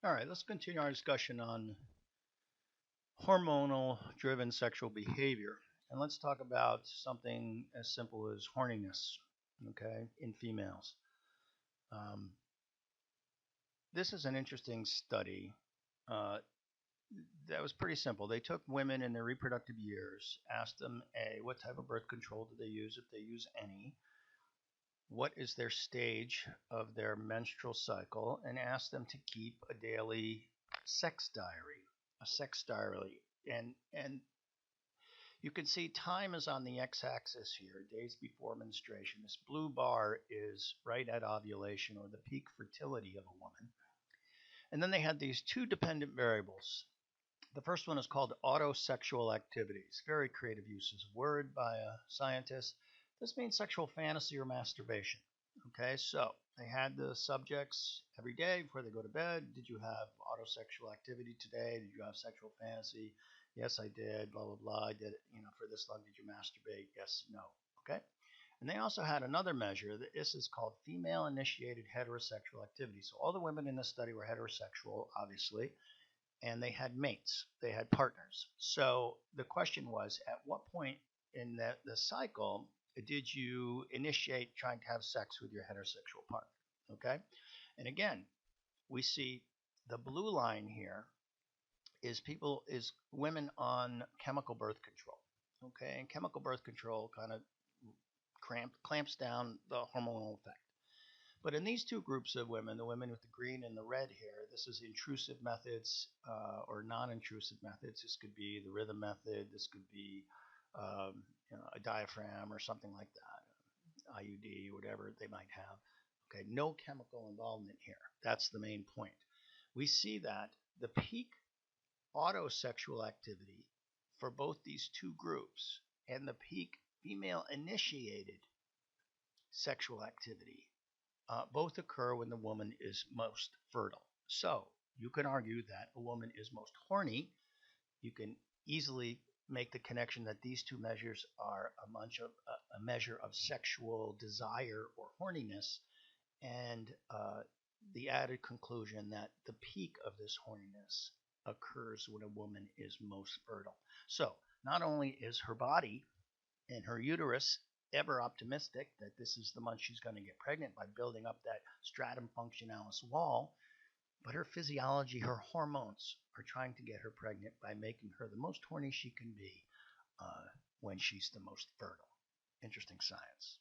All right, let's continue our discussion on hormonal driven sexual behavior. And let's talk about something as simple as horniness, okay, in females. Um, this is an interesting study uh, that was pretty simple. They took women in their reproductive years, asked them, A, what type of birth control do they use, if they use any, what is their stage of their menstrual cycle, and asked them to keep a daily sex diary, a sex diary. And you can see time is on the x-axis here, days before menstruation. This blue bar is right at ovulation or the peak fertility of a woman. And then they had these two dependent variables. The first one is called autosexual activities. Very creative uses of word by a scientist. This means sexual fantasy or masturbation. Okay, so they had the subjects every day before they go to bed. Did you have autosexual activity today? Did you have sexual fantasy? Yes, I did. Blah blah blah. I did it. For this long. Did you masturbate? Yes, no. Okay. And they also had another measure. This is called female-initiated heterosexual activity. So all the women in this study were heterosexual, obviously, and they had mates, they had partners. So the question was, at what point in the cycle did you initiate trying to have sex with your heterosexual partner? Okay, and again, we see the blue line here is women on chemical birth control. Okay, and chemical birth control kind of clamps down the hormonal effect. But in these two groups of women, the women with the green and the red hair, this is intrusive methods or non-intrusive methods. This could be the rhythm method. This could be a diaphragm or something like that, IUD, whatever they might have. Okay, no chemical involvement here. That's the main point. We see that the peak autosexual activity for both these two groups and the peak female-initiated sexual activity both occur when the woman is most fertile. So you can argue that a woman is most horny. You can easily make the connection that these two measures are a measure of sexual desire or horniness, and the added conclusion that the peak of this horniness occurs when a woman is most fertile. So not only is her body and her uterus ever optimistic that this is the month she's going to get pregnant by building up that stratum functionalis wall, but her physiology, her hormones are trying to get her pregnant by making her the most horny she can be when she's the most fertile. Interesting science.